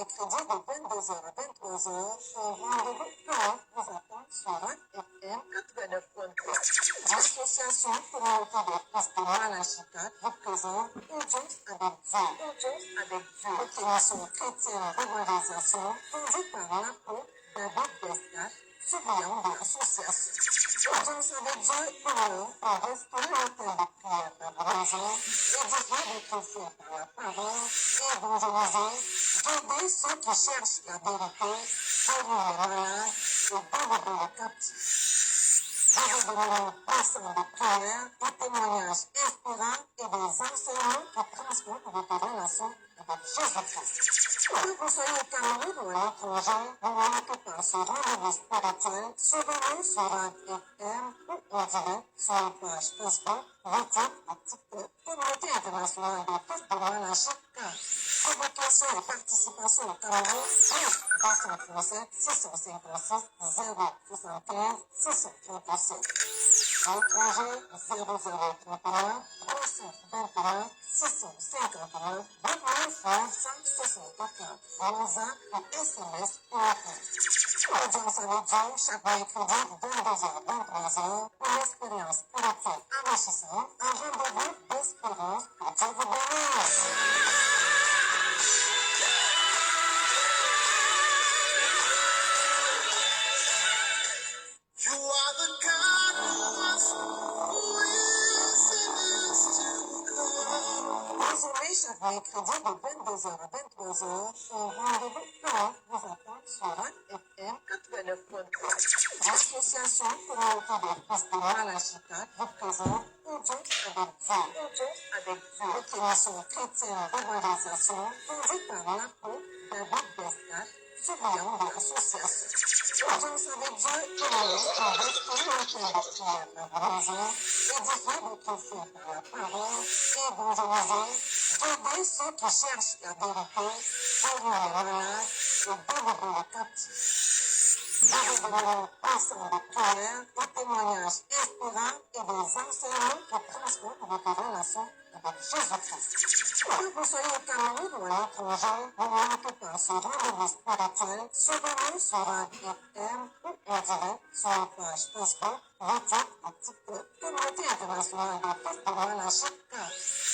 mercredi de 22h à 23h, au rendez-vous Parents vous attend sur RAC FM 89.3. L'association communauté des fils de Malachita vous présente Audience avec Dieu. Audience avec Dieu. Votre émission chrétienne d'évangélisation conduite par l'apôtre David Bescat, surveillant de l'association. Audience avec Dieu permet de restaurer un temps de prière par l'évangile, édifier les chrétiens par la parole et évangéliser, guider ceux qui cherchent la vérité, guérir les malades et délivrer les captifs. Vous avez des passants de prière, des témoignages inspirants et des enseignements qui transforment votre relation avec Jésus-Christ. Que vous soyez au Cameroun ou à l'étranger, ne manquez pas ce rendez-vous spirituel. Suivez-nous sur RAC FM ou en direct sur la page Facebook, YouTube et TikTok. Communauté internationale des fils de Malachita. Convocation et participation au Cameroun, 337 656 075 637. À l'étranger, 0031 321 651 29 564. WhatsApp et SMS pour enfants. Audience avec Dieu, chaque mercredi, 22h, 23h, une expérience politique enrichissante, un rendez-vous d'espérance pour Dieu vous bénisse. You are the God who is and is to come. Désormais, chaque mercredi de 22h à 23h, au rendez-vous Parents vous attend sur RAC FM 89.3. L'association communauté des fils de Malachita vous présente Audience avec Dieu. Audience avec Dieu. Votre émission chrétienne d'évangélisation conduite par l'apôtre David Bescat, surveillant de l'association. Audience avec Dieu permet de restaurer un temps de prière par l'évangile, édifier les chrétiens par la parole et évangéliser, guider ceux qui cherchent la vérité, guérir les malades et délivrer les captifs. Vous avez des passants de prière, des témoignages inspirants et des enseignements qui transforment votre relation avec Jésus-Christ. Que vous soyez au Cameroun ou à l'étranger, ne manquez pas ce rendez-vous spirituel. Suivez-nous sur RAC FM ou en direct sur la page Facebook, YouTube et TikTok. Communauté internationale des fils de Malachita.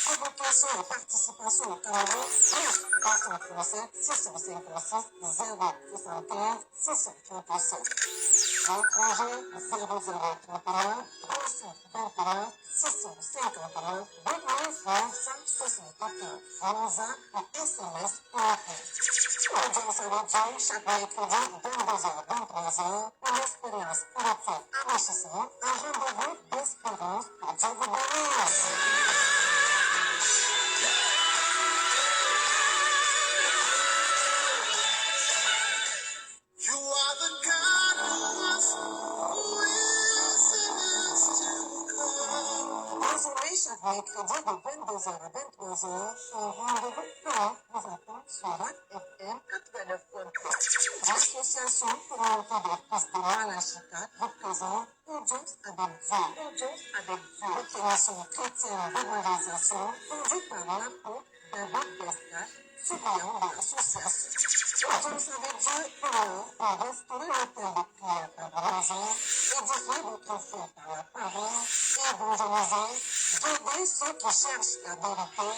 Convocation et participation au Cameroun, 337 656 075 637. À l'étranger, 0031 321 651 29 564. WhatsApp et SMS pour enfants. Audience avec Dieu, chaque mercredi, 22h, 23h, une expérience politique enrichissante, un rendez-vous d'espérance pour Dieu vous bénisse. You are the God who is and is to come. Désormais, chaque mercredi de 22h à 23h, au rendez-vous Parents vous attend sur RAC FM 89.3. L'association communauté des fils de Malachita vous présente Audience avec Dieu. Audience avec Dieu. Votre émission chrétienne d'évangélisation conduite par l'apôtre David Bescat, surveillant de l'association. Audience avec Dieu permet de restaurer un temps de prière par l'évangile, édifier les chrétiens par la parole et évangéliser, guider ceux qui cherchent la vérité,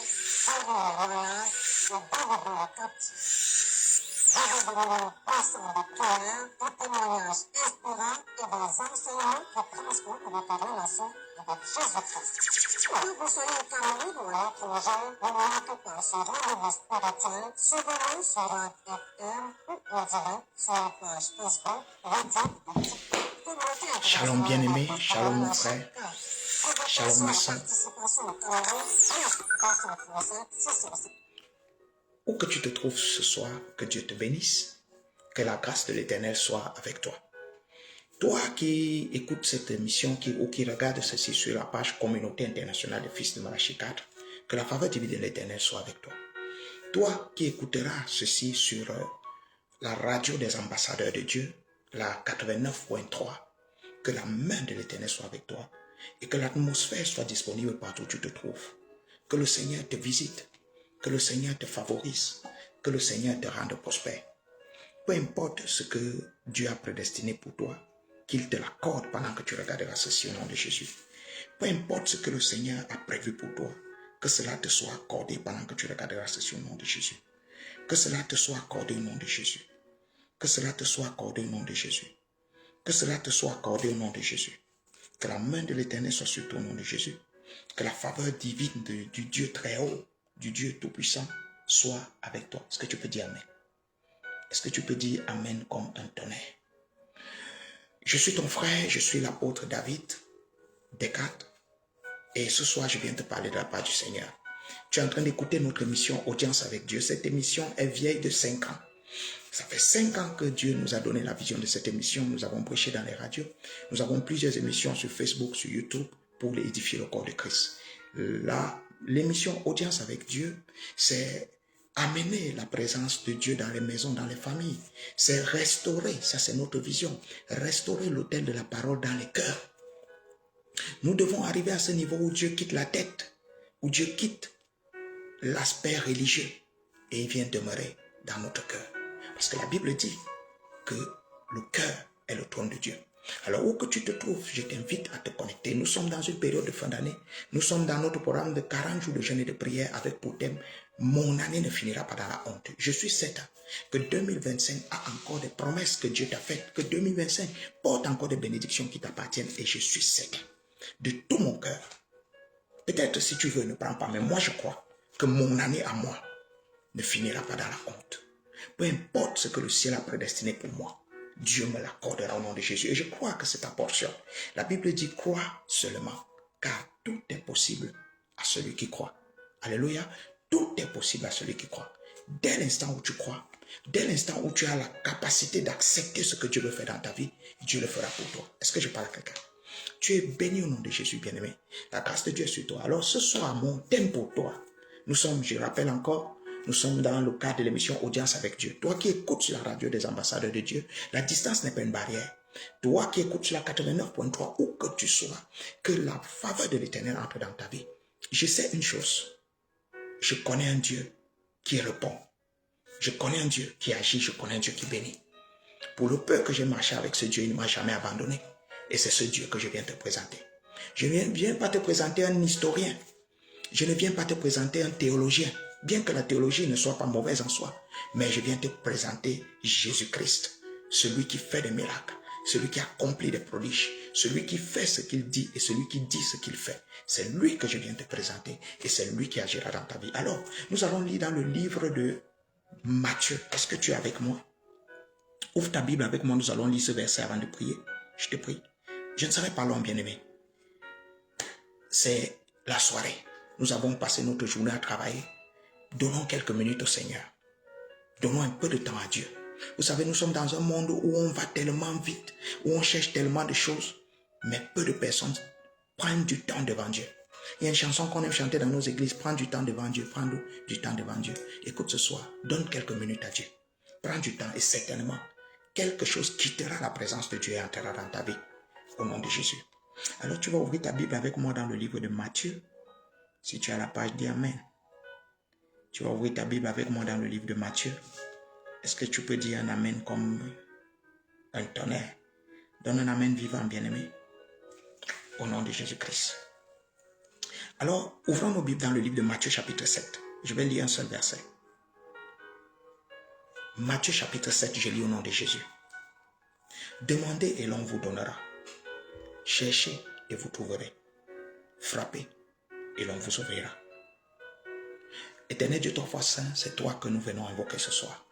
guérir les malades et délivrer les captifs. Vous avez des passants de prière, des témoignages inspirants et des enseignements qui transforment votre relation avec Jésus-Christ. Que vous soyez au Cameroun ou à l'étranger, ne manquez pas ce rendez-vous spirituel. Suivez-nous sur RAC FM ou en direct sur la page Facebook, YouTube et TikTok. Shalom bien-aimé, shalom mon frère, shalom ma soeur. Où que tu te trouves ce soir, que Dieu te bénisse, que la grâce de l'Éternel soit avec toi. Toi qui écoutes cette émission ou qui regarde ceci sur la page Communauté internationale des fils de Malachita, que la faveur divine de l'Éternel soit avec toi. Toi qui écouteras ceci sur la radio des ambassadeurs de Dieu, la 89.3, que la main de l'Éternel soit avec toi et que l'atmosphère soit disponible partout où tu te trouves. Que le Seigneur te visite, que le Seigneur te favorise, que le Seigneur te rende prospère. Peu importe ce que Dieu a prédestiné pour toi, qu'il te l'accorde pendant que tu regarderas ceci au nom de Jésus. Peu importe ce que le Seigneur a prévu pour toi, que cela te soit accordé pendant que tu regarderas ceci au nom de Jésus. Que cela te soit accordé au nom de Jésus. Que cela te soit accordé au nom de Jésus. Que cela te soit accordé au nom de Jésus. Que la main de l'Éternel soit sur toi au nom de Jésus. Que la faveur divine du Dieu très haut, du Dieu tout-puissant, soit avec toi. Est-ce que tu peux dire Amen? Est-ce que tu peux dire Amen comme un tonnerre? Je suis ton frère, je suis l'apôtre David Descartes. Et ce soir, je viens te parler de la part du Seigneur. Tu es en train d'écouter notre émission Audience avec Dieu. Cette émission est vieille de 5 ans. Ça fait 5 ans que Dieu nous a donné la vision de cette émission. Nous avons prêché dans les radios. Nous avons plusieurs émissions sur Facebook, sur YouTube pour édifier le corps de Christ. L'émission Audience avec Dieu, c'est amener la présence de Dieu dans les maisons, dans les familles. C'est restaurer, ça c'est notre vision, restaurer l'autel de la parole dans les cœurs. Nous devons arriver à ce niveau où Dieu quitte la tête, où Dieu quitte l'aspect religieux et il vient demeurer dans notre cœur. Parce que la Bible dit que le cœur est le trône de Dieu. Alors où que tu te trouves, je t'invite à te connecter. Nous sommes dans une période de fin d'année. Nous sommes dans notre programme de 40 jours de jeûne et de prière avec pour thème « Mon année ne finira pas dans la honte ». Je suis certain que 2025 a encore des promesses que Dieu t'a faites, que 2025 porte encore des bénédictions qui t'appartiennent et je suis certain de tout mon cœur. Peut-être si tu veux, ne prends pas, mais moi je crois que mon année à moi ne finira pas dans la honte. Peu importe ce que le ciel a prédestiné pour moi, Dieu me l'accordera au nom de Jésus. Et je crois que c'est ta portion. La Bible dit, crois seulement, car tout est possible à celui qui croit. Alléluia. Tout est possible à celui qui croit. Dès l'instant où tu crois, dès l'instant où tu as la capacité d'accepter ce que Dieu veut faire dans ta vie, Dieu le fera pour toi. Est-ce que je parle à quelqu'un? Tu es béni au nom de Jésus, bien-aimé. La grâce de Dieu est sur toi. Alors ce soir, mon thème pour toi, nous sommes, je rappelle encore, nous sommes dans le cadre de l'émission Audience avec Dieu. Toi qui écoutes sur la radio des ambassadeurs de Dieu, la distance n'est pas une barrière. Toi qui écoutes sur la 89.3, où que tu sois, que la faveur de l'Éternel entre dans ta vie. Je sais une chose. Je connais un Dieu qui répond. Je connais un Dieu qui agit. Je connais un Dieu qui bénit. Pour le peu que j'ai marché avec ce Dieu, il ne m'a jamais abandonné. Et c'est ce Dieu que je viens te présenter. Je ne viens pas te présenter un historien. Je ne viens pas te présenter un théologien. Bien que la théologie ne soit pas mauvaise en soi. Mais je viens te présenter Jésus-Christ. Celui qui fait des miracles. Celui qui accomplit des prodiges. Celui qui fait ce qu'il dit et celui qui dit ce qu'il fait. C'est lui que je viens te présenter. Et c'est lui qui agira dans ta vie. Alors, nous allons lire dans le livre de Matthieu. Est-ce que tu es avec moi? Ouvre ta Bible avec moi. Nous allons lire ce verset avant de prier. Je te prie. Je ne serai pas long, bien-aimé. C'est la soirée. Nous avons passé notre journée à travailler. Donnons quelques minutes au Seigneur. Donnons un peu de temps à Dieu. Vous savez, nous sommes dans un monde où on va tellement vite, où on cherche tellement de choses, mais peu de personnes prennent du temps devant Dieu. Il y a une chanson qu'on aime chanter dans nos églises, prends du temps devant Dieu, prends du temps devant Dieu. Écoute ce soir, donne quelques minutes à Dieu. Prends du temps et certainement, quelque chose quittera la présence de Dieu et entrera dans ta vie. Au nom de Jésus. Alors tu vas ouvrir ta Bible avec moi dans le livre de Matthieu. Si tu as la page, dis Amen. Tu vas ouvrir ta Bible avec moi dans le livre de Matthieu. Est-ce que tu peux dire un Amen comme un tonnerre? Donne un Amen vivant, bien-aimé. Au nom de Jésus-Christ. Alors, ouvrons nos Bibles dans le livre de Matthieu chapitre 7. Je vais lire un seul verset. Matthieu chapitre 7, je lis au nom de Jésus. Demandez et l'on vous donnera. Cherchez et vous trouverez. Frappez et l'on vous ouvrira. Éternel Dieu, toi saint, c'est toi que nous venons invoquer ce soir.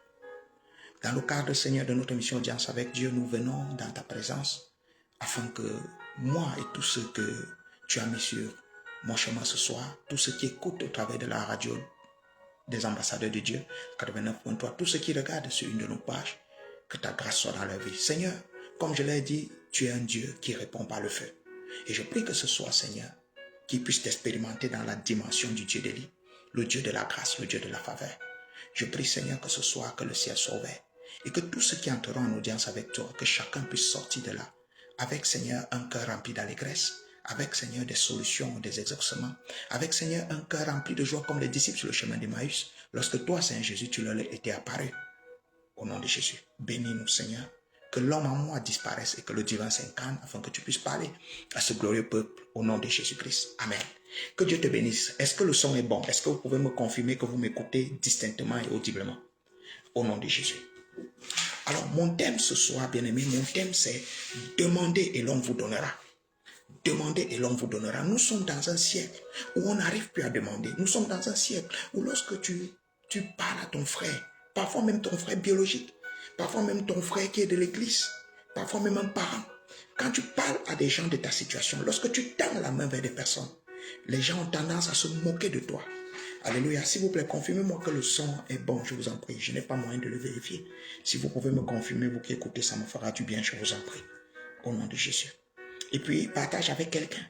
Dans le cadre, Seigneur, de notre mission Audience avec Dieu, nous venons dans ta présence afin que moi et tous ceux que tu as mis sur mon chemin ce soir, tous ceux qui écoutent au travers de la radio des ambassadeurs de Dieu, 89.3, tous ceux qui regardent sur une de nos pages, que ta grâce soit dans leur vie. Seigneur, comme je l'ai dit, tu es un Dieu qui répond par le feu. Et je prie que ce soit, Seigneur, qu'ils puissent t'expérimenter dans la dimension du Dieu d'Élie, le Dieu de la grâce, le Dieu de la faveur. Je prie, Seigneur, que ce soit que le ciel soit ouvert et que tous ceux qui entreront en audience avec toi, que chacun puisse sortir de là avec, Seigneur, un cœur rempli d'allégresse, avec, Seigneur, des solutions, des exaucements, avec, Seigneur, un cœur rempli de joie comme les disciples sur le chemin d'Emmaüs, Lorsque toi, Seigneur Jésus, tu leur étais apparu. Au nom de Jésus, bénis-nous, Seigneur. Que l'homme en moi disparaisse et que le divin s'incarne afin que tu puisses parler à ce glorieux peuple au nom de Jésus-Christ. Amen. Que Dieu te bénisse. Est-ce que le son est bon? Est-ce que vous pouvez me confirmer que vous m'écoutez distinctement et audiblement? Au nom de Jésus. Alors, mon thème ce soir, bien-aimé, mon thème c'est « Demandez et l'on vous donnera ». Demandez et l'on vous donnera. Nous sommes dans un siècle où on n'arrive plus à demander. Nous sommes dans un siècle où lorsque tu parles à ton frère, parfois même ton frère biologique, parfois même ton frère qui est de l'église, parfois même un parent, quand tu parles à des gens de ta situation, lorsque tu tends la main vers des personnes, les gens ont tendance à se moquer de toi. Alléluia. S'il vous plaît, confirmez-moi que le son est bon, je vous en prie. Je n'ai pas moyen de le vérifier. Si vous pouvez me confirmer, vous qui écoutez, ça me fera du bien, je vous en prie. Au nom de Jésus. Et puis, partage avec quelqu'un.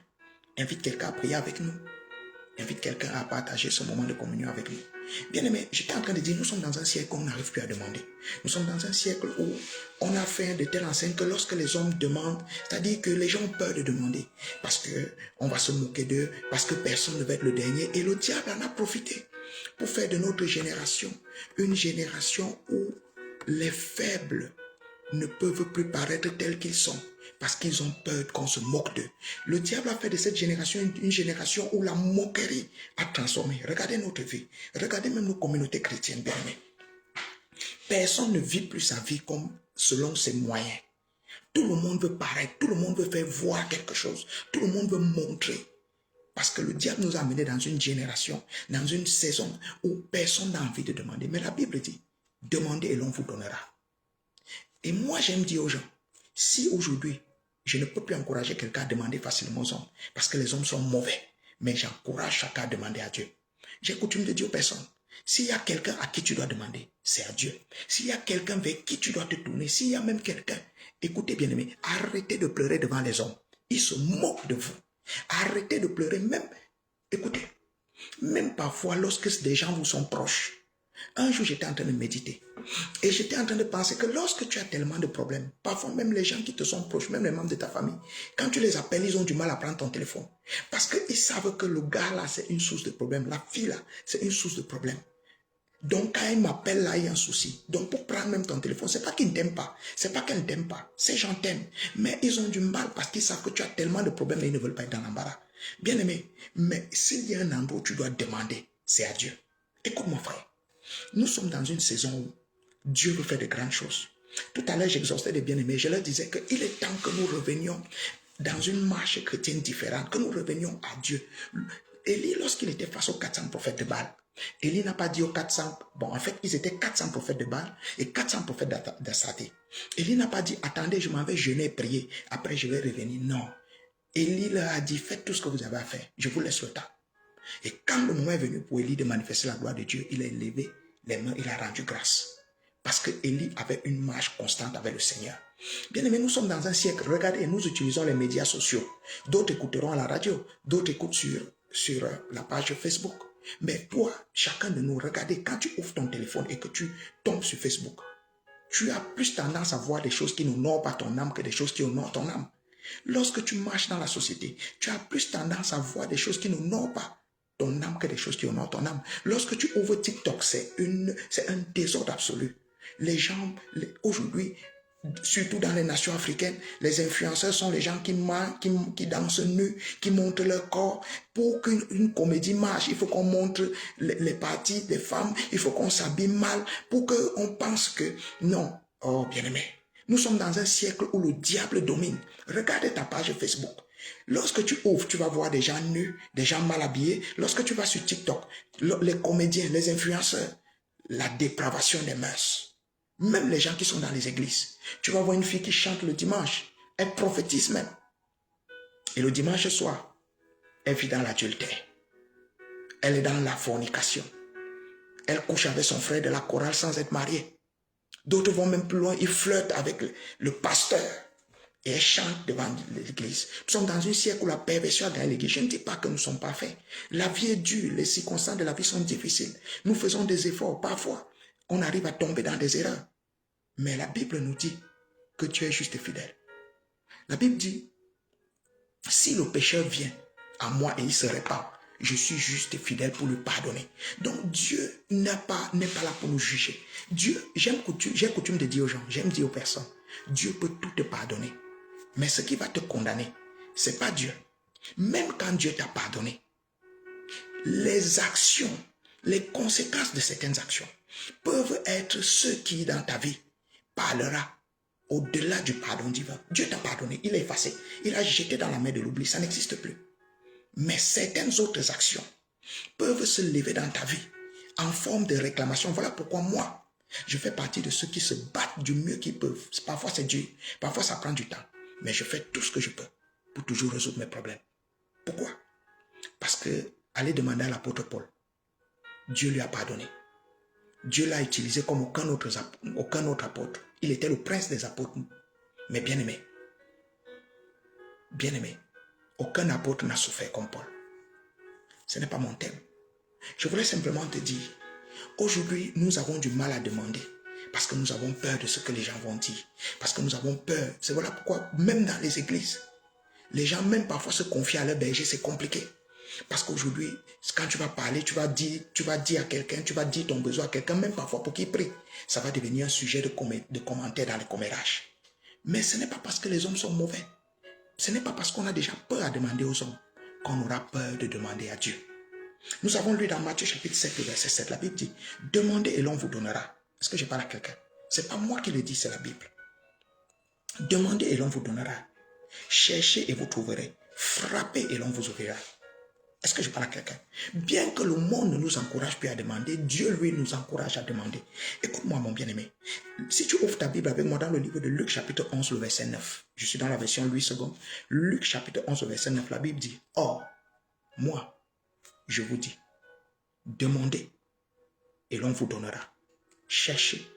Invite quelqu'un à prier avec nous. Invite quelqu'un à partager ce moment de communion avec nous. Bien aimé, j'étais en train de dire, nous sommes dans un siècle où on n'arrive plus à demander. Nous sommes dans un siècle où on a fait de telles enseignes que lorsque les hommes demandent, c'est-à-dire que les gens ont peur de demander. Parce qu'on va se moquer d'eux, parce que personne ne va être le dernier. Et le diable en a profité pour faire de notre génération une génération où les faibles ne peuvent plus paraître tels qu'ils sont. Parce qu'ils ont peur qu'on se moque d'eux. Le diable a fait de cette génération une génération où la moquerie a transformé. Regardez notre vie. Regardez même nos communautés chrétiennes, bien aimées. Personne ne vit plus sa vie comme selon ses moyens. Tout le monde veut paraître. Tout le monde veut faire voir quelque chose. Tout le monde veut montrer. Parce que le diable nous a amenés dans une génération, dans une saison où personne n'a envie de demander. Mais la Bible dit, demandez et l'on vous donnera. Et moi, j'aime dire aux gens, si aujourd'hui, je ne peux plus encourager quelqu'un à demander facilement aux hommes, parce que les hommes sont mauvais, mais j'encourage chacun à demander à Dieu. J'ai coutume de dire aux personnes, s'il y a quelqu'un à qui tu dois demander, c'est à Dieu. S'il y a quelqu'un vers qui tu dois te tourner, s'il y a même quelqu'un, écoutez bien aimé, arrêtez de pleurer devant les hommes. Ils se moquent de vous. Arrêtez de pleurer même, écoutez, même parfois lorsque des gens vous sont proches. Un jour, j'étais en train de méditer et j'étais en train de penser que lorsque tu as tellement de problèmes, parfois même les gens qui te sont proches, même les membres de ta famille, quand tu les appelles, ils ont du mal à prendre ton téléphone parce qu'ils savent que le gars là, c'est une source de problème. La fille là, c'est une source de problème. Donc, quand ils m'appellent là, il y a un souci. Donc, pour prendre même ton téléphone, c'est pas qu'ils ne t'aiment pas. C'est pas qu'elles ne t'aiment pas. Ces gens t'aiment. Mais ils ont du mal parce qu'ils savent que tu as tellement de problèmes et ils ne veulent pas être dans l'embarras. Bien aimé, mais s'il y a un endroit où tu dois demander, c'est à Dieu. Écoute mon frère. Nous sommes dans une saison où Dieu veut faire de grandes choses. Tout à l'heure, j'exhortais les bien-aimés. Je leur disais qu'il est temps que nous revenions dans une marche chrétienne différente, que nous revenions à Dieu. Élie, lorsqu'il était face aux 400 prophètes de Baal, Élie n'a pas dit aux 400, bon, en fait, ils étaient 400 prophètes de Baal et 400 prophètes d'Astarté. Élie n'a pas dit, attendez, je m'en vais jeûner et prier, après je vais revenir. Non. Élie leur a dit, faites tout ce que vous avez à faire, je vous laisse le temps. Et quand le moment est venu pour Élie de manifester la gloire de Dieu, il a élevé les mains, il a rendu grâce. Parce que Élie avait une marche constante avec le Seigneur. Bien aimé, nous sommes dans un siècle. Regardez, nous utilisons les médias sociaux. D'autres écouteront à la radio, d'autres écoutent sur la page Facebook. Mais toi, chacun de nous, regardez, quand tu ouvres ton téléphone et que tu tombes sur Facebook, tu as plus tendance à voir des choses qui n'honorent pas ton âme que des choses qui honorent ton âme. Lorsque tu marches dans la société, tu as plus tendance à voir des choses qui n'honorent pas ton âme que des choses qui honorent ton âme. Lorsque tu ouvres TikTok, c'est un désordre absolu. Les gens, aujourd'hui, surtout dans les nations africaines, les influenceurs sont les gens qui dansent nus, qui montrent leur corps. Pour qu'une comédie marche, il faut qu'on montre les parties des femmes, il faut qu'on s'habille mal, pour qu'on pense que non. Oh, bien-aimé, nous sommes dans un siècle où le diable domine. Regarde ta page Facebook. Lorsque tu ouvres, tu vas voir des gens nus, des gens mal habillés. Lorsque tu vas sur TikTok, les comédiens, les influenceurs, la dépravation des mœurs. Même les gens qui sont dans les églises. Tu vas voir une fille qui chante le dimanche. Elle prophétise même. Et le dimanche soir, elle vit dans l'adultère. Elle est dans la fornication. Elle couche avec son frère de la chorale sans être mariée. D'autres vont même plus loin, ils flirtent avec le pasteur. Et elle chante devant l'église. Nous sommes dans un siècle où la perversion a gagné l'église. Je ne dis pas que nous sommes parfaits. La vie est dure, les circonstances de la vie sont difficiles. Nous faisons des efforts. Parfois, on arrive à tomber dans des erreurs. Mais la Bible nous dit que Dieu est juste et fidèle. La Bible dit, si le pécheur vient à moi et il se répand, je suis juste et fidèle pour lui pardonner. Donc Dieu n'est pas là pour nous juger. Dieu, j'ai coutume de dire aux gens, j'aime dire aux personnes, Dieu peut tout te pardonner. Mais ce qui va te condamner, ce n'est pas Dieu. Même quand Dieu t'a pardonné, les actions, les conséquences de certaines actions peuvent être ce qui, dans ta vie, parlera au-delà du pardon divin. Dieu t'a pardonné, il a effacé, il a jeté dans la mer de l'oubli, ça n'existe plus. Mais certaines autres actions peuvent se lever dans ta vie en forme de réclamation. Voilà pourquoi moi, je fais partie de ceux qui se battent du mieux qu'ils peuvent. Parfois c'est dur, parfois ça prend du temps, mais je fais tout ce que je peux pour toujours résoudre mes problèmes. Pourquoi? Parce que, allez demander à l'apôtre Paul, Dieu lui a pardonné. Dieu l'a utilisé comme aucun autre apôtre. Il était le prince des apôtres. Mais bien aimé, aucun apôtre n'a souffert comme Paul. Ce n'est pas mon thème. Je voulais simplement te dire, aujourd'hui, nous avons du mal à demander parce que nous avons peur de ce que les gens vont dire. Parce que nous avons peur. C'est voilà pourquoi, même dans les églises, les gens, même parfois, se confient à leur berger, c'est compliqué. Parce qu'aujourd'hui, quand tu vas parler, tu vas dire à quelqu'un, tu vas dire ton besoin à quelqu'un, même parfois pour qu'il prie. Ça va devenir un sujet de commentaire dans les commérages. Mais ce n'est pas parce que les hommes sont mauvais. Ce n'est pas parce qu'on a déjà peur à demander aux hommes qu'on aura peur de demander à Dieu. Nous avons lu dans Matthieu chapitre 7, verset 7, la Bible dit, demandez et l'on vous donnera. Est-ce que je parle à quelqu'un? Ce n'est pas moi qui le dis, c'est la Bible. Demandez et l'on vous donnera. Cherchez et vous trouverez. Frappez et l'on vous ouvrira. Est-ce que je parle à quelqu'un? Bien que le monde ne nous encourage plus à demander, Dieu, lui, nous encourage à demander. Écoute-moi, mon bien-aimé. Si tu ouvres ta Bible avec moi dans le livre de Luc, chapitre 11, le verset 9. Je suis dans la version Louis II. Luc, chapitre 11, le verset 9, la Bible dit, or, moi, je vous dis, demandez et l'on vous donnera. Cherchez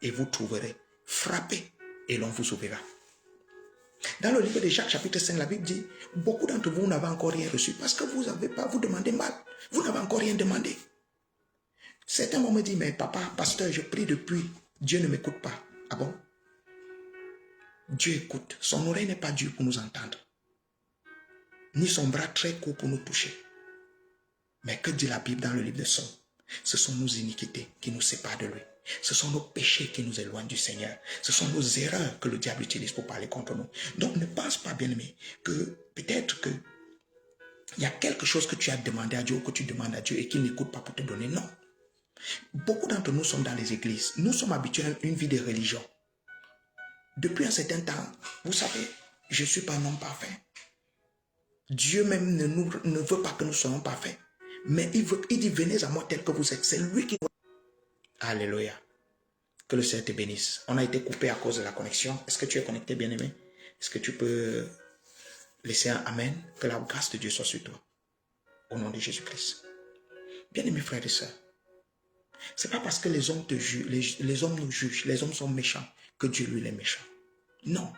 et vous trouverez. Frappez et l'on vous ouvrira. Dans le livre de Jacques chapitre 5, la Bible dit, beaucoup d'entre vous n'avez encore rien reçu parce que vous demandez mal. Vous n'avez encore rien demandé. Certains vont me dire, mais papa, pasteur, je prie depuis, Dieu ne m'écoute pas. Ah bon? Dieu écoute. Son oreille n'est pas dure pour nous entendre, ni son bras très court pour nous toucher. Mais que dit la Bible dans le livre de Psaumes? Ce sont nos iniquités qui nous séparent de lui. Ce sont nos péchés qui nous éloignent du Seigneur. Ce sont nos erreurs que le diable utilise pour parler contre nous. Donc ne pense pas, bien-aimé, que peut-être qu'il y a quelque chose que tu as demandé à Dieu ou que tu demandes à Dieu et qu'il n'écoute pas pour te donner. Non. Beaucoup d'entre nous sommes dans les églises. Nous sommes habitués à une vie de religion. Depuis un certain temps, vous savez, je ne suis pas un homme parfait. Dieu même ne veut pas que nous soyons parfaits. Mais il dit, venez à moi tel que vous êtes. C'est lui qui... Alléluia. Que le Seigneur te bénisse. On a été coupé à cause de la connexion. Est-ce que tu es connecté, bien-aimé? Est-ce que tu peux laisser un amen? Que la grâce de Dieu soit sur toi. Au nom de Jésus-Christ. Bien-aimés frères et sœurs, ce n'est pas parce que les hommes te jugent, les hommes nous jugent, les hommes sont méchants, que Dieu lui est méchant. Non.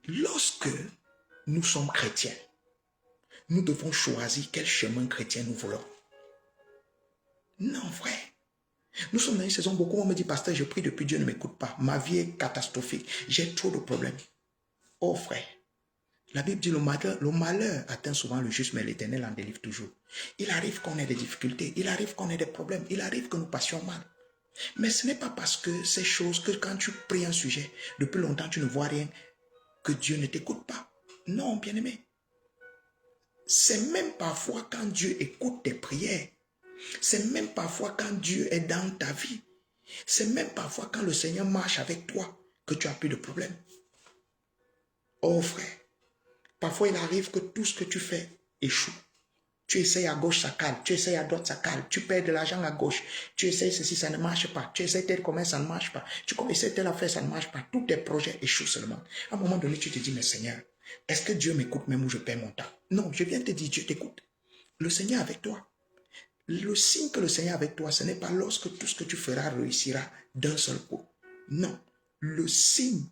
Lorsque nous sommes chrétiens, nous devons choisir quel chemin chrétien nous voulons. Non, frère. Nous sommes dans une saison, beaucoup vont me dire, pasteur, je prie depuis, Dieu ne m'écoute pas. Ma vie est catastrophique. J'ai trop de problèmes. Oh, frère. La Bible dit, le malheur atteint souvent le juste, mais l'Éternel en délivre toujours. Il arrive qu'on ait des difficultés. Il arrive qu'on ait des problèmes. Il arrive que nous passions mal. Mais ce n'est pas parce que ces choses, que quand tu pries un sujet, depuis longtemps tu ne vois rien, que Dieu ne t'écoute pas. Non, bien-aimé. C'est même parfois quand Dieu écoute tes prières. C'est même parfois quand Dieu est dans ta vie. C'est même parfois quand le Seigneur marche avec toi que tu as plus de problèmes. Oh frère, parfois il arrive que tout ce que tu fais échoue. Tu essayes à gauche, ça cale. Tu essayes à droite, ça cale. Tu perds de l'argent à gauche. Tu essayes ceci, ça ne marche pas. Tu essayes tel commerce, ça ne marche pas. Tu essayes telle affaire, ça ne marche pas. Tous tes projets échouent seulement. À un moment donné, tu te dis, mais Seigneur, est-ce que Dieu m'écoute même où je perds mon temps? Non, je viens te dire, Dieu t'écoute. Le Seigneur est avec toi. Le signe que le Seigneur est avec toi, ce n'est pas lorsque tout ce que tu feras réussira d'un seul coup. Non, le signe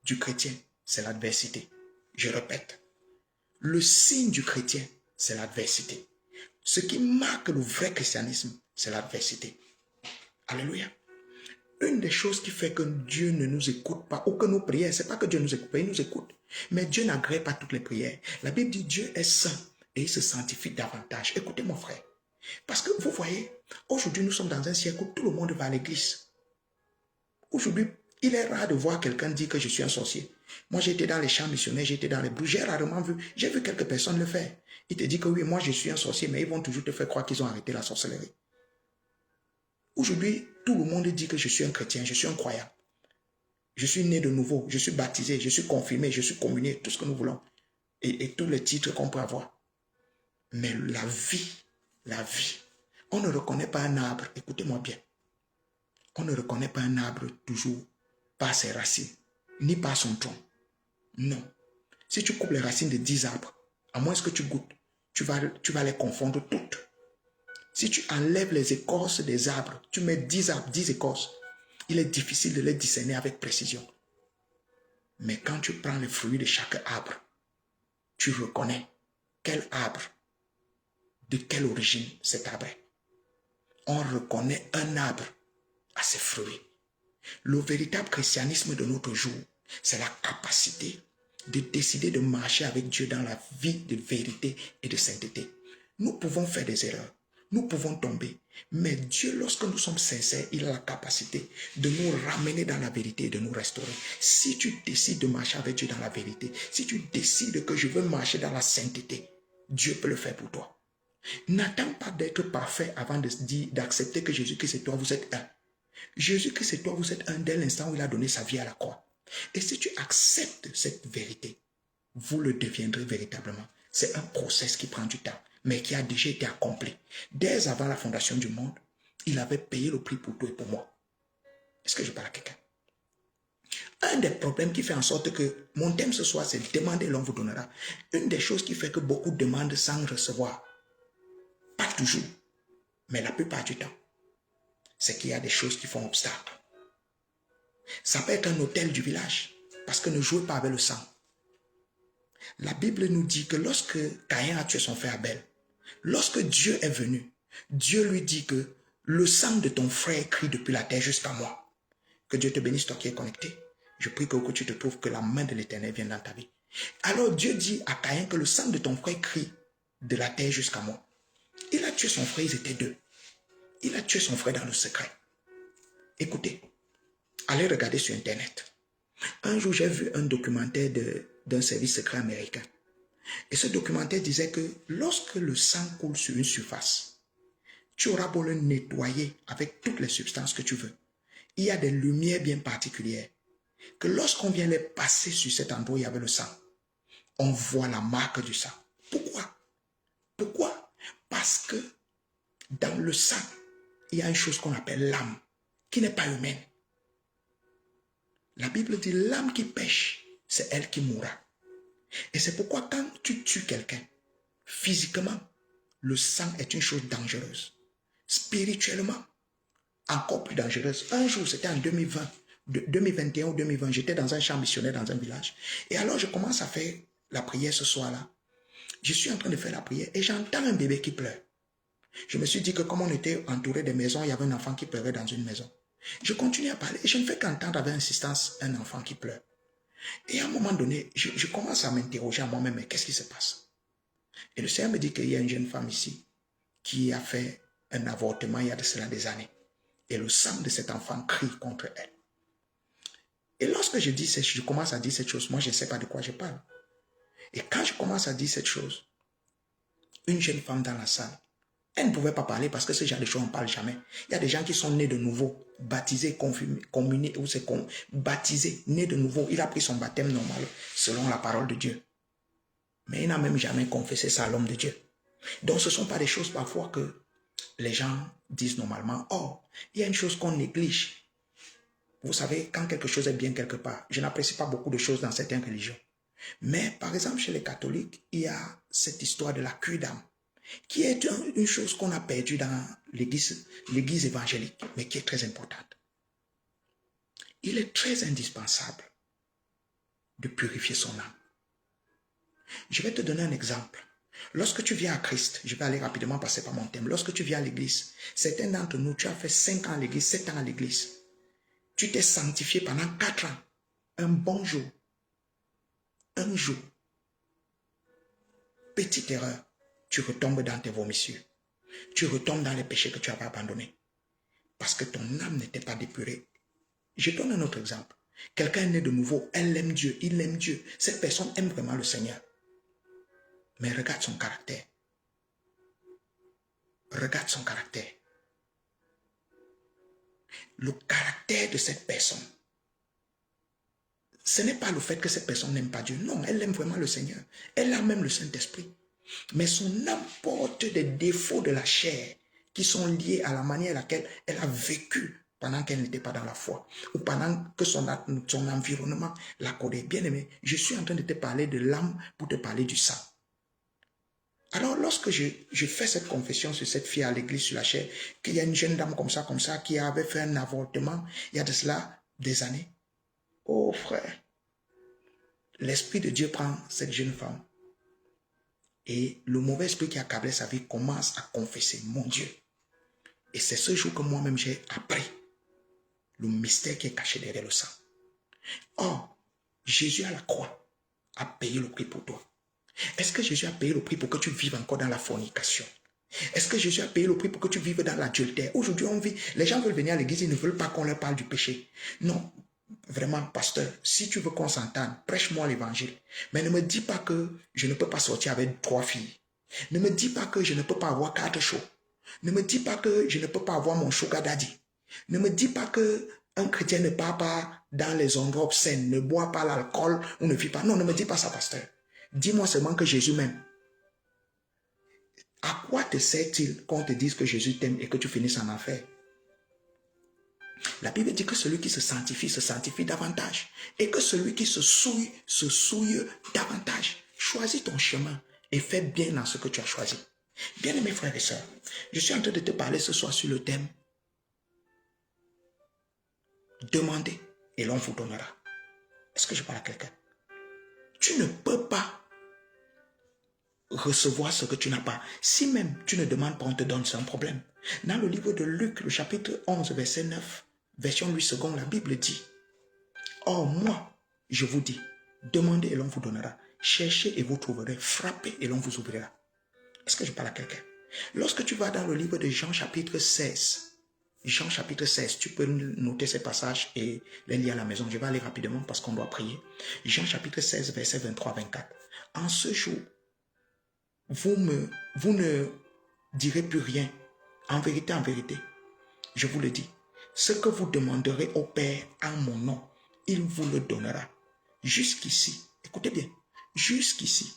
du chrétien, c'est l'adversité. Je répète, le signe du chrétien, c'est l'adversité. Ce qui marque le vrai christianisme, c'est l'adversité. Alléluia. Une des choses qui fait que Dieu ne nous écoute pas, ou que nos prières, ce n'est pas que Dieu nous écoute pas, il nous écoute. Mais Dieu n'agrée pas toutes les prières. La Bible dit Dieu est saint. et il se sanctifie davantage. Écoutez mon frère. Parce que vous voyez, aujourd'hui nous sommes dans un siècle où tout le monde va à l'église. Aujourd'hui, il est rare de voir quelqu'un dire que je suis un sorcier. Moi, j'étais dans les champs missionnaires, j'étais dans les bouches, j'ai rarement vu, j'ai vu quelques personnes le faire. Ils te disent que oui, moi je suis un sorcier, mais ils vont toujours te faire croire qu'ils ont arrêté la sorcellerie. Aujourd'hui, tout le monde dit que je suis un chrétien, je suis un croyant. Je suis né de nouveau, je suis baptisé, je suis confirmé, je suis communié, tout ce que nous voulons. Et tous les titres qu'on peut avoir. Mais la vie, on ne reconnaît pas un arbre, écoutez-moi bien. On ne reconnaît pas un arbre toujours par ses racines, ni par son tronc. Non. Si tu coupes les racines de 10 arbres, à moins que tu goûtes, tu vas les confondre toutes. Si tu enlèves les écorces des arbres, tu mets 10 arbres, 10 écorces, il est difficile de les discerner avec précision. Mais quand tu prends les fruits de chaque arbre, tu reconnais quel arbre, de quelle origine cet arbre est. On reconnaît un arbre à ses fruits. Le véritable christianisme de notre jour, c'est la capacité de décider de marcher avec Dieu dans la vie de vérité et de sainteté. Nous pouvons faire des erreurs, nous pouvons tomber, mais Dieu, lorsque nous sommes sincères, il a la capacité de nous ramener dans la vérité et de nous restaurer. Si tu décides de marcher avec Dieu dans la vérité, si tu décides que je veux marcher dans la sainteté, Dieu peut le faire pour toi. N'attends pas d'être parfait avant d'accepter que Jésus-Christ et toi, vous êtes un. Jésus-Christ et toi, vous êtes un dès l'instant où il a donné sa vie à la croix. Et si tu acceptes cette vérité, vous le deviendrez véritablement. C'est un processus qui prend du temps, mais qui a déjà été accompli. Dès avant la fondation du monde, il avait payé le prix pour toi et pour moi. Est-ce que je parle à quelqu'un? Un des problèmes qui fait en sorte que mon thème ce soir, c'est demander, l'on vous donnera. Une des choses qui fait que beaucoup demandent sans recevoir. Pas toujours, mais la plupart du temps, c'est qu'il y a des choses qui font obstacle. Ça peut être un hôtel du village, parce que ne jouez pas avec le sang. La Bible nous dit que lorsque Caïn a tué son frère Abel, lorsque Dieu est venu, Dieu lui dit que le sang de ton frère crie depuis la terre jusqu'à moi. Que Dieu te bénisse, toi qui es connecté. Je prie que tu te trouves que la main de l'Éternel vienne dans ta vie. Alors Dieu dit à Caïn que le sang de ton frère crie de la terre jusqu'à moi. Il a tué son frère, ils étaient deux. Il a tué son frère dans le secret. Écoutez, allez regarder sur Internet. Un jour, j'ai vu un documentaire d'un service secret américain. Et ce documentaire disait que lorsque le sang coule sur une surface, tu auras beau le nettoyer avec toutes les substances que tu veux. Il y a des lumières bien particulières que lorsqu'on vient les passer sur cet endroit où il y avait le sang, on voit la marque du sang. Pourquoi? Pourquoi? Parce que dans le sang, il y a une chose qu'on appelle l'âme, qui n'est pas humaine. La Bible dit l'âme qui pêche, c'est elle qui mourra. Et c'est pourquoi quand tu tues quelqu'un, physiquement, le sang est une chose dangereuse. Spirituellement, encore plus dangereuse. Un jour, c'était en 2021 ou 2020, j'étais dans un champ missionnaire dans un village. Et alors, je commence à faire la prière ce soir-là. Je suis en train de faire la prière et j'entends un bébé qui pleure. Je me suis dit que comme on était entouré de maisons, il y avait un enfant qui pleurait dans une maison. Je continue à parler et je ne fais qu'entendre avec insistance un enfant qui pleure. Et à un moment donné, je commence à m'interroger à moi-même, mais qu'est-ce qui se passe? Et le Seigneur me dit qu'il y a une jeune femme ici qui a fait un avortement il y a de cela des années. Et le sang de cet enfant crie contre elle. Et lorsque je commence à dire cette chose, moi je ne sais pas de quoi je parle. Et quand je commence à dire cette chose, une jeune femme dans la salle, elle ne pouvait pas parler parce que ce genre de choses on ne parle jamais. Il y a des gens qui sont nés de nouveau, baptisés, communés, ou c'est baptisés, nés de nouveau. Il a pris son baptême normal selon la parole de Dieu. Mais il n'a même jamais confessé ça à l'homme de Dieu. Donc ce ne sont pas des choses parfois que les gens disent normalement. Or, il y a une chose qu'on néglige. Vous savez, quand quelque chose est bien quelque part, je n'apprécie pas beaucoup de choses dans certaines religions. Mais par exemple, chez les catholiques, il y a cette histoire de la cure d'âme, qui est une chose qu'on a perdue dans l'église évangélique, mais qui est très importante. Il est très indispensable de purifier son âme. Je vais te donner un exemple. Lorsque tu viens à Christ, je vais aller rapidement passer par mon thème. Lorsque tu viens à l'église, certains d'entre nous, tu as fait 5 ans à l'église, 7 ans à l'église. Tu t'es sanctifié pendant 4 ans. Un bon jour. Un jour. Petite erreur. tu retombes dans tes vomissures. Tu retombes dans les péchés que tu avais abandonnés. Parce que ton âme n'était pas dépurée. Je donne un autre exemple. Quelqu'un est né de nouveau, elle aime Dieu, il aime Dieu. Cette personne aime vraiment le Seigneur. Mais regarde son caractère. Regarde son caractère. Le caractère de cette personne, ce n'est pas le fait que cette personne n'aime pas Dieu. Non, elle aime vraiment le Seigneur. Elle a même le Saint-Esprit. Mais son âme porte des défauts de la chair qui sont liés à la manière à laquelle elle a vécu pendant qu'elle n'était pas dans la foi ou pendant que son environnement l'accordait. Bien aimé, je suis en train de te parler de l'âme pour te parler du sang. Alors, lorsque je fais cette confession sur cette fille à l'église sur la chair, qu'il y a une jeune dame comme ça, qui avait fait un avortement il y a de cela des années. Oh frère, l'Esprit de Dieu prend cette jeune femme et le mauvais esprit qui accablait sa vie commence à confesser, mon Dieu. Et c'est ce jour que moi-même j'ai appris le mystère qui est caché derrière le sang. Or, Jésus à la croix a payé le prix pour toi. Est-ce que Jésus a payé le prix pour que tu vives encore dans la fornication? Est-ce que Jésus a payé le prix pour que tu vives dans l'adultère? Aujourd'hui, les gens veulent venir à l'église, ils ne veulent pas qu'on leur parle du péché. Non, vraiment, pasteur, si tu veux qu'on s'entende, prêche-moi l'évangile. Mais ne me dis pas que je ne peux pas sortir avec 3 filles. Ne me dis pas que je ne peux pas avoir 4 shows. Ne me dis pas que je ne peux pas avoir mon sugar daddy. Ne me dis pas que un chrétien ne part pas dans les endroits obscènes, ne boit pas l'alcool ou ne vit pas. Non, ne me dis pas ça, pasteur. Dis-moi seulement que Jésus m'aime. À quoi te sert-il qu'on te dise que Jésus t'aime et que tu finisses en enfer? La Bible dit que celui qui se sanctifie davantage. Et que celui qui se souille davantage. Choisis ton chemin et fais bien dans ce que tu as choisi. Bien aimés frères et sœurs, je suis en train de te parler ce soir sur le thème demandez et l'on vous donnera. Est-ce que je parle à quelqu'un? Tu ne peux pas recevoir ce que tu n'as pas. Si même tu ne demandes pas, on te donne, c'est un problème. Dans le livre de Luc, le chapitre 11, verset 9, version 8 secondes, la Bible dit, or moi, je vous dis, demandez et l'on vous donnera. Cherchez et vous trouverez. Frappez et l'on vous ouvrira. Est-ce que je parle à quelqu'un? Lorsque tu vas dans le livre de Jean chapitre 16, Jean chapitre 16, tu peux noter ces passages et les lire à la maison. Je vais aller rapidement parce qu'on doit prier. Jean chapitre 16, verset 23-24. En ce jour, vous ne direz plus rien. En vérité, je vous le dis, ce que vous demanderez au Père en mon nom, il vous le donnera. Jusqu'ici, écoutez bien, jusqu'ici,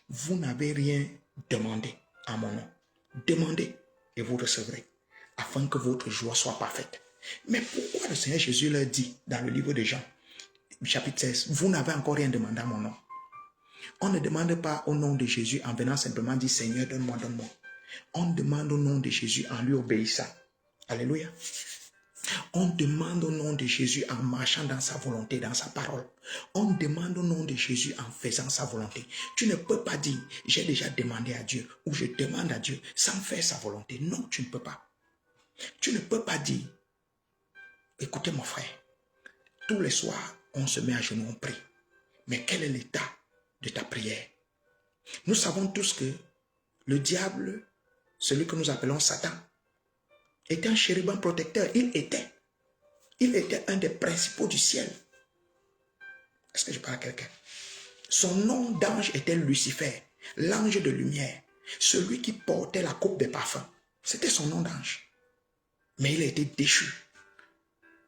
vous n'avez rien demandé en mon nom. Demandez et vous recevrez, afin que votre joie soit parfaite. Mais pourquoi le Seigneur Jésus leur dit dans le livre de Jean, chapitre 16, vous n'avez encore rien demandé à mon nom? On ne demande pas au nom de Jésus en venant simplement dire Seigneur, donne-moi, donne-moi. On demande au nom de Jésus en lui obéissant. Alléluia. On demande au nom de Jésus en marchant dans sa volonté, dans sa parole. On demande au nom de Jésus en faisant sa volonté. Tu ne peux pas dire, j'ai déjà demandé à Dieu ou je demande à Dieu sans faire sa volonté. Non, tu ne peux pas. Tu ne peux pas dire, écoutez mon frère, tous les soirs, on se met à genoux, on prie. Mais quel est l'état de ta prière? Nous savons tous que le diable, celui que nous appelons Satan, était un chérubin protecteur. Il était un des principaux du ciel. Est-ce que je parle à quelqu'un? Son nom d'ange était Lucifer, l'ange de lumière, celui qui portait la coupe des parfums. C'était son nom d'ange. Mais il a été déchu.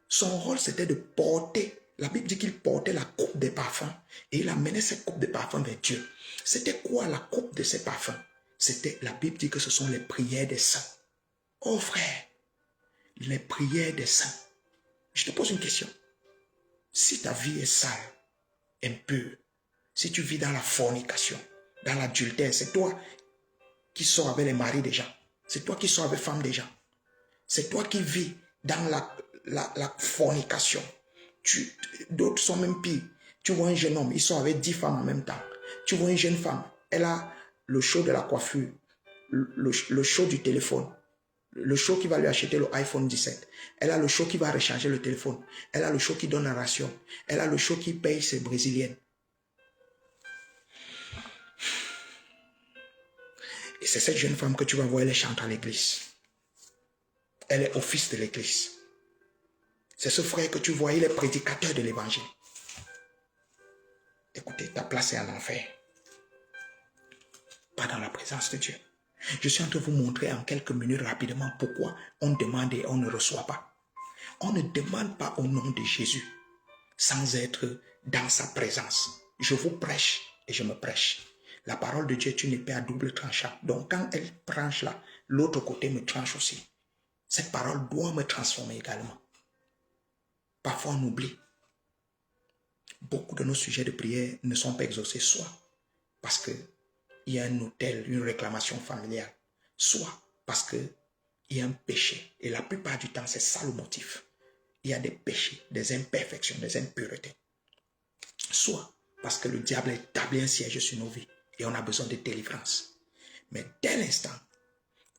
Son rôle, c'était de porter, la Bible dit qu'il portait la coupe des parfums et il amenait cette coupe de parfums vers Dieu. C'était quoi la coupe de ces parfums? C'était, la Bible dit que ce sont les prières des saints. Oh frère, les prières des saints. Je te pose une question. Si ta vie est sale, impure, si tu vis dans la fornication, dans l'adultère, c'est toi qui sors avec les maris des gens. C'est toi qui sors avec les femmes des gens. C'est toi qui vis dans la fornication. D'autres sont même pires. Tu vois un jeune homme, il sort avec 10 femmes en même temps. Tu vois une jeune femme, elle a le show de la coiffure, le show du téléphone, le show qui va lui acheter le iPhone 17. Elle a le show qui va recharger le téléphone. Elle a le show qui donne la ration. Elle a le show qui paye ses brésiliennes. Et c'est cette jeune femme que tu vas voir, elle chante à l'église. Elle est au fils de l'église. C'est ce frère que tu vois, il est prédicateur de l'évangile. Écoutez, ta place est en enfer. Pas dans la présence de Dieu. Je suis en train de vous montrer en quelques minutes rapidement pourquoi on demande et on ne reçoit pas. On ne demande pas au nom de Jésus sans être dans sa présence. Je vous prêche et je me prêche. La parole de Dieu est une épée à double tranchant. Donc quand elle tranche là, l'autre côté me tranche aussi. Cette parole doit me transformer également. Parfois on oublie. Beaucoup de nos sujets de prière ne sont pas exaucés, soit parce qu'il y a un autel, une réclamation familiale, soit parce qu'il y a un péché. Et la plupart du temps, c'est ça le motif. Il y a des péchés, des imperfections, des impuretés. Soit parce que le diable a établi un siège sur nos vies et on a besoin de délivrance. Mais dès l'instant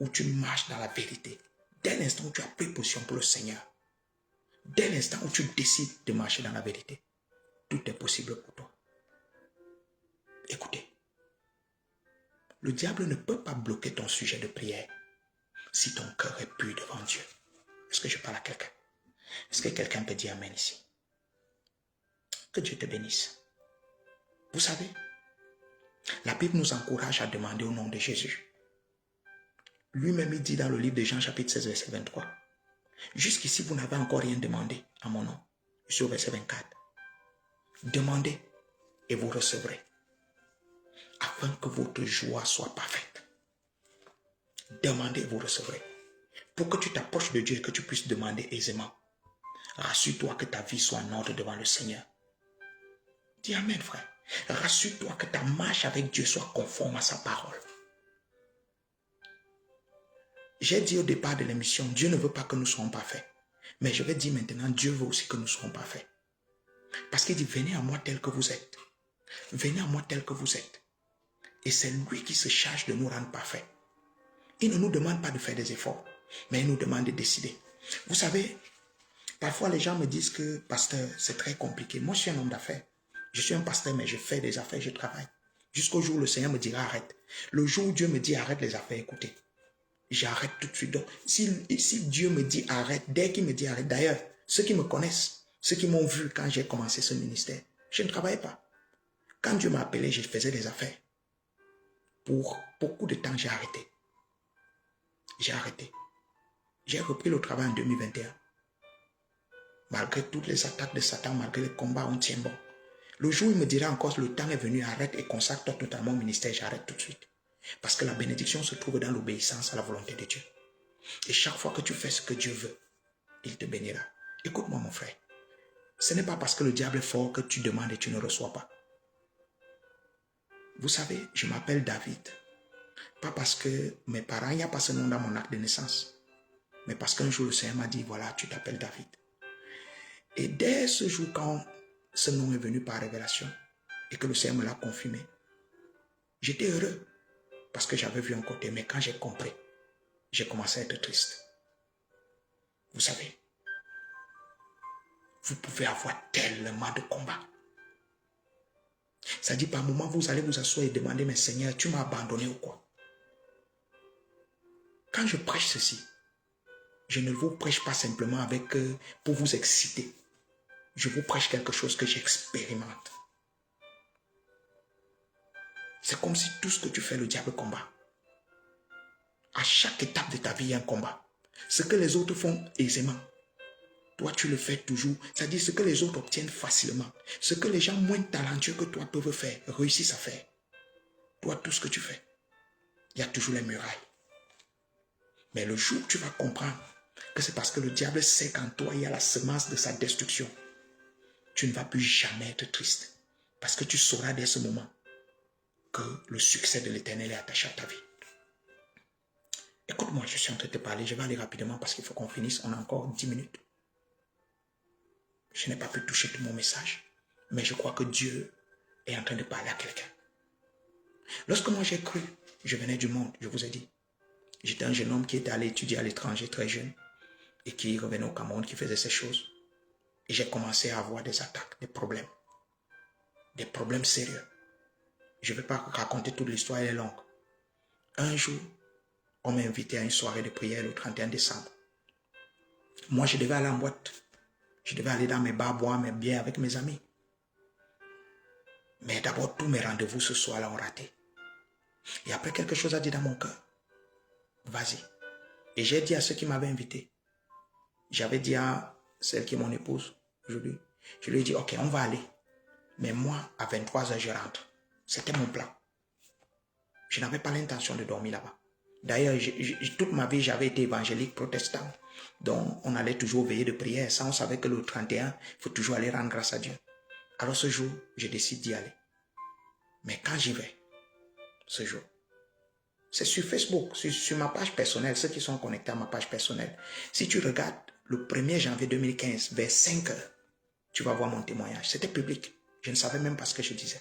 où tu marches dans la vérité, dès l'instant où tu as pris position pour le Seigneur, dès l'instant où tu décides de marcher dans la vérité, tout est possible pour toi. Écoutez, le diable ne peut pas bloquer ton sujet de prière si ton cœur est pur devant Dieu. Est-ce que je parle à quelqu'un? Est-ce que quelqu'un peut dire amen ici? Que Dieu te bénisse. Vous savez, la Bible nous encourage à demander au nom de Jésus. Lui-même, il dit dans le livre de Jean, chapitre 16, verset 23, jusqu'ici, vous n'avez encore rien demandé à mon nom. Je suis au verset 24. Demandez et vous recevrez, afin que votre joie soit parfaite. Demandez et vous recevrez. Pour que tu t'approches de Dieu et que tu puisses demander aisément, rassure-toi que ta vie soit en ordre devant le Seigneur. Dis amen, frère. Rassure-toi que ta marche avec Dieu soit conforme à sa parole. J'ai dit au départ de l'émission, Dieu ne veut pas que nous soyons parfaits. Mais je vais dire maintenant, Dieu veut aussi que nous soyons parfaits. Parce qu'il dit, venez à moi tel que vous êtes. Venez à moi tel que vous êtes. Et c'est lui qui se charge de nous rendre parfaits. Il ne nous demande pas de faire des efforts, mais il nous demande de décider. Vous savez, parfois les gens me disent que, pasteur, c'est très compliqué. Moi, je suis un homme d'affaires. Je suis un pasteur, mais je fais des affaires, je travaille. Jusqu'au jour où le Seigneur me dira arrête. Le jour où Dieu me dit arrête les affaires, écoutez, j'arrête tout de suite. Donc, si Dieu me dit arrête, dès qu'il me dit arrête, d'ailleurs, ceux qui me connaissent, ceux qui m'ont vu quand j'ai commencé ce ministère, je ne travaillais pas. Quand Dieu m'a appelé, je faisais des affaires. Pour beaucoup de temps, j'ai arrêté. J'ai arrêté. J'ai repris le travail en 2021. Malgré toutes les attaques de Satan, malgré les combats, on tient bon. Le jour où il me dira encore, le temps est venu, arrête et consacre-toi totalement au ministère, j'arrête tout de suite. Parce que la bénédiction se trouve dans l'obéissance à la volonté de Dieu. Et chaque fois que tu fais ce que Dieu veut, il te bénira. Écoute-moi mon frère. Ce n'est pas parce que le diable est fort que tu demandes et tu ne reçois pas. Vous savez, je m'appelle David. Pas parce que mes parents, il n'y a pas ce nom dans mon acte de naissance. Mais parce qu'un jour le Seigneur m'a dit, voilà, tu t'appelles David. Et dès ce jour, quand ce nom est venu par révélation et que le Seigneur me l'a confirmé, j'étais heureux parce que j'avais vu un côté. Mais quand j'ai compris, j'ai commencé à être triste. Vous savez, vous pouvez avoir tellement de combats. Ça dit par moment, vous allez vous asseoir et demander, mais Seigneur, tu m'as abandonné ou quoi? Quand je prêche ceci, je ne vous prêche pas simplement pour vous exciter. Je vous prêche quelque chose que j'expérimente. C'est comme si tout ce que tu fais, le diable combat. À chaque étape de ta vie, il y a un combat. Ce que les autres font aisément, toi, tu le fais toujours. C'est-à-dire ce que les autres obtiennent facilement. Ce que les gens moins talentueux que toi peuvent faire, réussissent à faire. Toi, tout ce que tu fais, il y a toujours les murailles. Mais le jour où tu vas comprendre que c'est parce que le diable sait qu'en toi, il y a la semence de sa destruction, tu ne vas plus jamais être triste. Parce que tu sauras dès ce moment que le succès de l'Éternel est attaché à ta vie. Écoute-moi, je suis en train de te parler. Je vais aller rapidement parce qu'il faut qu'on finisse. On a encore 10 minutes. Je n'ai pas pu toucher tout mon message. Mais je crois que Dieu est en train de parler à quelqu'un. Lorsque moi j'ai cru, je venais du monde, je vous ai dit. J'étais un jeune homme qui était allé étudier à l'étranger très jeune et qui revenait au Cameroun, qui faisait ces choses. Et j'ai commencé à avoir des attaques, des problèmes sérieux. Je ne vais pas raconter toute l'histoire, elle est longue. Un jour, on m'a invité à une soirée de prière le 31 décembre. Moi, je devais aller en boîte. Je devais aller dans mes bars, boire mes bières avec mes amis. Mais d'abord, tous mes rendez-vous ce soir-là ont raté. Et après, quelque chose a dit dans mon cœur. Vas-y. Et j'ai dit à ceux qui m'avaient invité. J'avais dit à celle qui est mon épouse aujourd'hui. Je lui ai dit, ok, on va aller. Mais moi, à 23h, je rentre. C'était mon plan. Je n'avais pas l'intention de dormir là-bas. D'ailleurs, toute ma vie, j'avais été évangélique protestant. Donc, on allait toujours veiller de prière. Ça, on savait que le 31, il faut toujours aller rendre grâce à Dieu. Alors ce jour, je décide d'y aller. Mais quand j'y vais, ce jour, c'est sur Facebook, sur ma page personnelle, ceux qui sont connectés à ma page personnelle. Si tu regardes le 1er janvier 2015, vers 5h, tu vas voir mon témoignage. C'était public. Je ne savais même pas ce que je disais.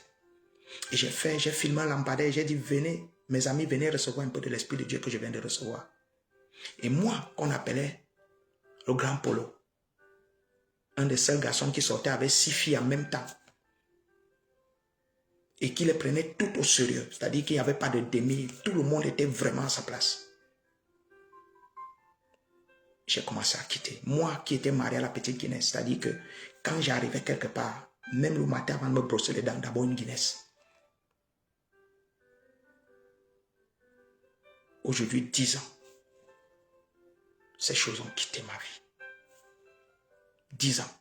Et j'ai filmé un lampadaire, j'ai dit, venez, mes amis, venez recevoir un peu de l'Esprit de Dieu que je viens de recevoir. Et moi, qu'on appelait le grand Polo, un des seuls garçons qui sortait avec 6 filles en même temps, et qui les prenait tout au sérieux, c'est-à-dire qu'il n'y avait pas de demi, tout le monde était vraiment à sa place. J'ai commencé à quitter. Moi qui étais marié à la petite Guinness, c'est-à-dire que quand j'arrivais quelque part, même le matin avant de me brosser les dents, d'abord une Guinness. Aujourd'hui, 10 ans, ces choses ont quitté ma vie. 10 ans.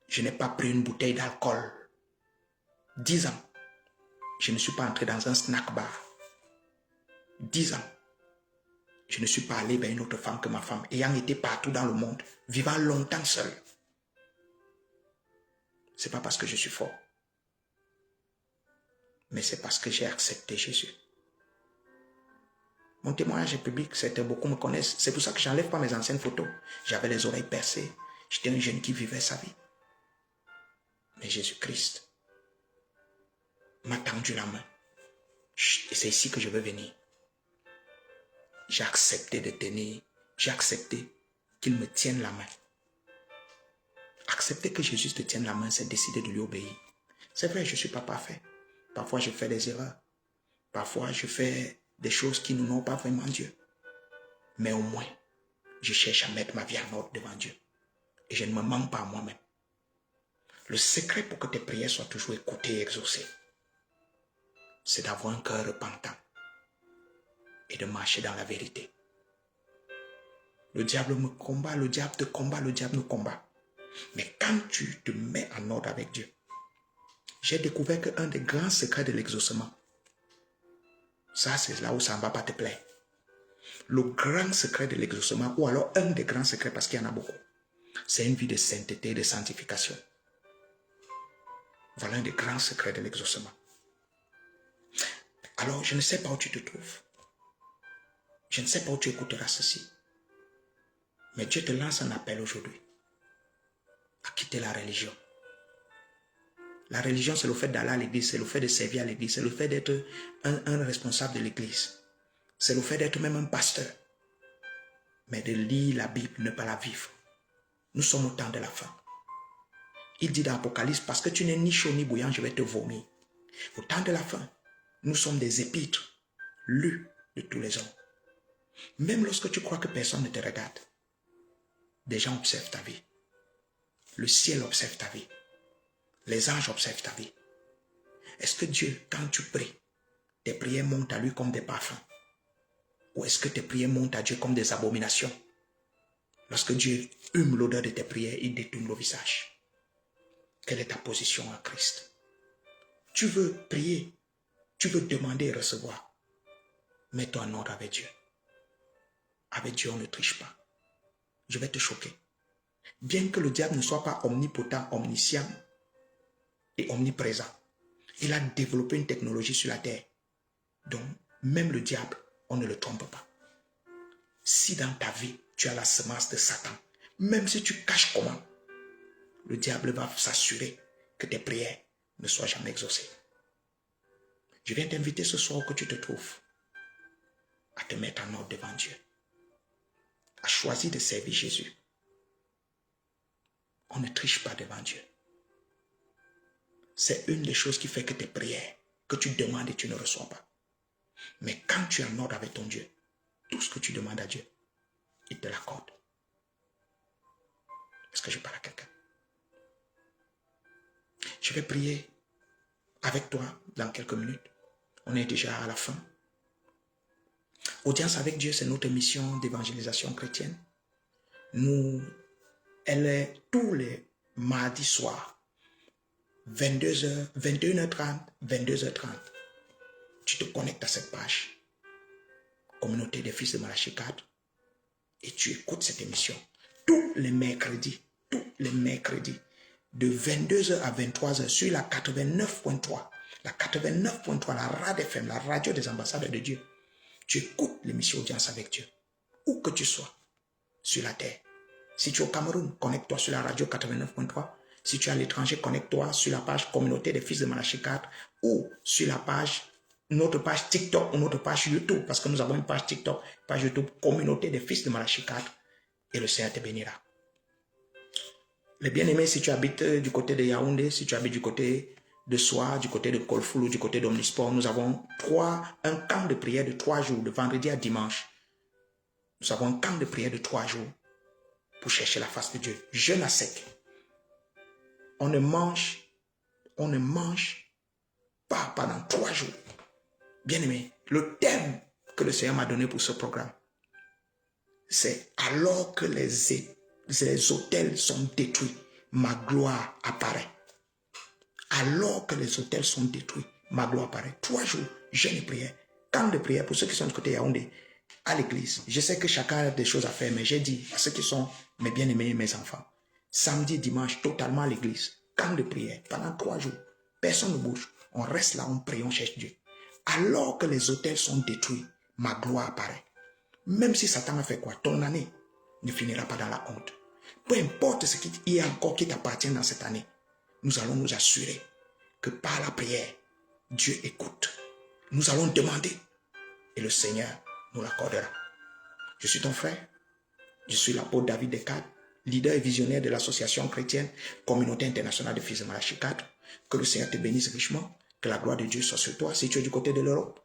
Je n'ai pas pris une bouteille d'alcool. 10 ans. Je ne suis pas entré dans un snack bar. 10 ans. Je ne suis pas allé vers une autre femme que ma femme, ayant été partout dans le monde, vivant longtemps seul. Ce n'est pas parce que je suis fort, mais c'est parce que j'ai accepté Jésus. Mon témoignage est public, beaucoup me connaissent. C'est pour ça que je n'enlève pas mes anciennes photos. J'avais les oreilles percées. J'étais un jeune qui vivait sa vie. Mais Jésus-Christ m'a tendu la main. Et c'est ici que je veux venir. J'ai accepté de tenir. J'ai accepté qu'il me tienne la main. Accepter que Jésus te tienne la main, c'est décider de lui obéir. C'est vrai, je ne suis pas parfait. Parfois, je fais des erreurs. Parfois, je fais des choses qui n'honorent pas vraiment Dieu. Mais au moins, je cherche à mettre ma vie en ordre devant Dieu. Et je ne me mens pas à moi-même. Le secret pour que tes prières soient toujours écoutées et exaucées, c'est d'avoir un cœur repentant et de marcher dans la vérité. Le diable me combat, le diable te combat, le diable nous combat. Mais quand tu te mets en ordre avec Dieu, j'ai découvert qu'un des grands secrets de l'exaucement, ça c'est là où ça ne va pas te plaire. Le grand secret de l'exaucement, ou alors un des grands secrets, parce qu'il y en a beaucoup, c'est une vie de sainteté et de sanctification. Voilà un des grands secrets de l'exaucement. Alors, je ne sais pas où tu te trouves. Je ne sais pas où tu écouteras ceci. Mais Dieu te lance un appel aujourd'hui à quitter la religion. La religion, c'est le fait d'aller à l'église, c'est le fait de servir à l'église, c'est le fait d'être un responsable de l'église. C'est le fait d'être même un pasteur. Mais de lire la Bible, ne pas la vivre. Nous sommes au temps de la fin. Il dit dans l'Apocalypse, parce que tu n'es ni chaud ni bouillant, je vais te vomir. Au temps de la fin, nous sommes des épîtres lus de tous les hommes. Même lorsque tu crois que personne ne te regarde, des gens observent ta vie. Le ciel observe ta vie. Les anges observent ta vie. Est-ce que Dieu, quand tu pries, tes prières montent à lui comme des parfums? Ou est-ce que tes prières montent à Dieu comme des abominations? Lorsque Dieu hume l'odeur de tes prières, il détourne le visage. Quelle est ta position en Christ? Tu veux prier, tu veux demander et recevoir. Mets-toi en ordre avec Dieu. Avec Dieu, on ne triche pas. Je vais te choquer. Bien que le diable ne soit pas omnipotent, omniscient et omniprésent, il a développé une technologie sur la terre. Donc, même le diable, on ne le trompe pas. Si dans ta vie, tu as la semence de Satan, même si tu caches comment, le diable va s'assurer que tes prières ne soient jamais exaucées. Je viens t'inviter ce soir que tu te trouves à te mettre en ordre devant Dieu, à choisir de servir Jésus. On ne triche pas devant Dieu. C'est une des choses qui fait que tes prières, que tu demandes et tu ne reçois pas. Mais quand tu es en ordre avec ton Dieu, tout ce que tu demandes à Dieu, il te l'accorde. Est-ce que je parle à quelqu'un? Je vais prier avec toi dans quelques minutes. On est déjà à la fin. Audience avec Dieu, c'est notre mission d'évangélisation chrétienne. Elle est tous les mardis soirs, 22h, 21h30, 22h30. Tu te connectes à cette page, Communauté des Fils de Malachie 4, et tu écoutes cette émission tous les mercredis, de 22h à 23h sur la 89.3, la 89.3, la RAD FM, la radio des ambassadeurs de Dieu. Tu écoutes l'émission Audience avec Dieu, où que tu sois sur la terre. Si tu es au Cameroun, connecte-toi sur la radio 89.3. Si tu es à l'étranger, connecte-toi sur la page Communauté des Fils de Malachie 4 ou sur la page, notre page TikTok ou notre page YouTube, parce que nous avons une page TikTok, page YouTube Communauté des Fils de Malachie 4, et le Seigneur te bénira. Les bien-aimés, si tu habites du côté de Yaoundé, si tu habites du côté de Soa, du côté de Kolfoulou, du côté d'Omnisport, nous avons un camp de prière de 3 jours, de vendredi à dimanche. Nous avons un camp de prière de 3 jours pour chercher la face de Dieu. Jeûne à sec. On ne mange pas pendant 3 jours. Bien-aimé, le thème que le Seigneur m'a donné pour ce programme, c'est alors que les autels sont détruits, ma gloire apparaît. Alors que les autels sont détruits, ma gloire apparaît. 3 jours, jeûne et prière. Camp de prière pour ceux qui sont du côté Yaoundé, à l'église. Je sais que chacun a des choses à faire, mais j'ai dit à ceux qui sont mes bien-aimés et mes enfants, samedi, dimanche, totalement à l'église. Camp de prière pendant 3 jours. Personne ne bouge. On reste là, on prie, on cherche Dieu. Alors que les autels sont détruits, ma gloire apparaît. Même si Satan a fait quoi, ton année ne finira pas dans la honte. Peu importe ce qu'il y a encore qui t'appartient dans cette année, nous allons nous assurer que par la prière, Dieu écoute. Nous allons demander et le Seigneur nous l'accordera. Je suis ton frère. Je suis l'apôtre David Descartes, leader et visionnaire de l'association chrétienne Communauté internationale de Fils de Malachie 4. Que le Seigneur te bénisse richement. Que la gloire de Dieu soit sur toi. Si tu es du côté de l'Europe,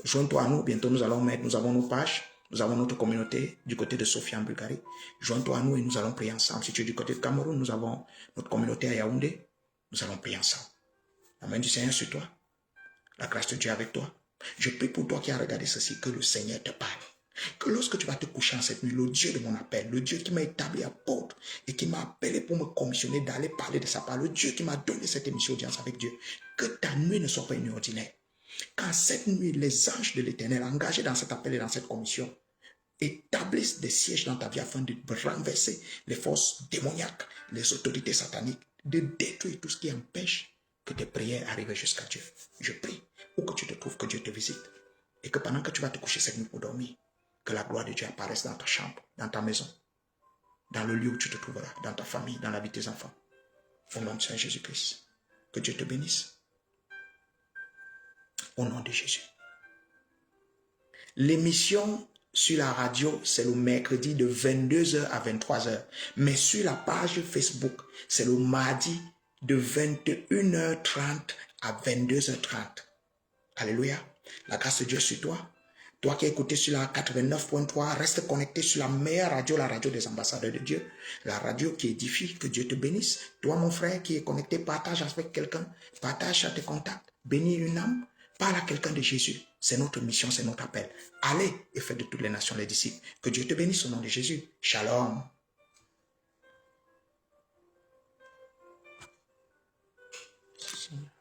joins-toi à nous. Bientôt, nous avons nos pages. Nous avons notre communauté du côté de Sofia en Bulgarie. Joins-toi à nous et nous allons prier ensemble. Si tu es du côté de Cameroun, nous avons notre communauté à Yaoundé. Nous allons prier ensemble. La main du Seigneur sur toi. La grâce de Dieu avec toi. Je prie pour toi qui as regardé ceci, que le Seigneur te parle. Que lorsque tu vas te coucher en cette nuit, le Dieu de mon appel, le Dieu qui m'a établi apôtre et qui m'a appelé pour me commissionner d'aller parler de sa parole, le Dieu qui m'a donné cette émission Audience avec Dieu, que ta nuit ne soit pas une nuit ordinaire. Qu'en cette nuit, les anges de l'Éternel engagés dans cet appel et dans cette commission établissent des sièges dans ta vie afin de renverser les forces démoniaques, les autorités sataniques, de détruire tout ce qui empêche que tes prières arrivent jusqu'à Dieu. Je prie, où que tu te trouves, que Dieu te visite et que pendant que tu vas te coucher cette nuit pour dormir, que la gloire de Dieu apparaisse dans ta chambre, dans ta maison, dans le lieu où tu te trouveras, dans ta famille, dans la vie de tes enfants. Au nom de Saint Jésus-Christ, que Dieu te bénisse. Au nom de Jésus. L'émission sur la radio, c'est le mercredi de 22h à 23h. Mais sur la page Facebook, c'est le mardi de 21h30 à 22h30. Alléluia. La grâce de Dieu sur toi. Toi qui es écouté sur la 89.3, reste connecté sur la meilleure radio, la radio des ambassadeurs de Dieu. La radio qui édifie, que Dieu te bénisse. Toi, mon frère qui est connecté, partage avec quelqu'un. Partage à tes contacts. Bénis une âme. Parle à quelqu'un de Jésus. C'est notre mission, c'est notre appel. Allez et faites de toutes les nations les disciples. Que Dieu te bénisse au nom de Jésus. Shalom.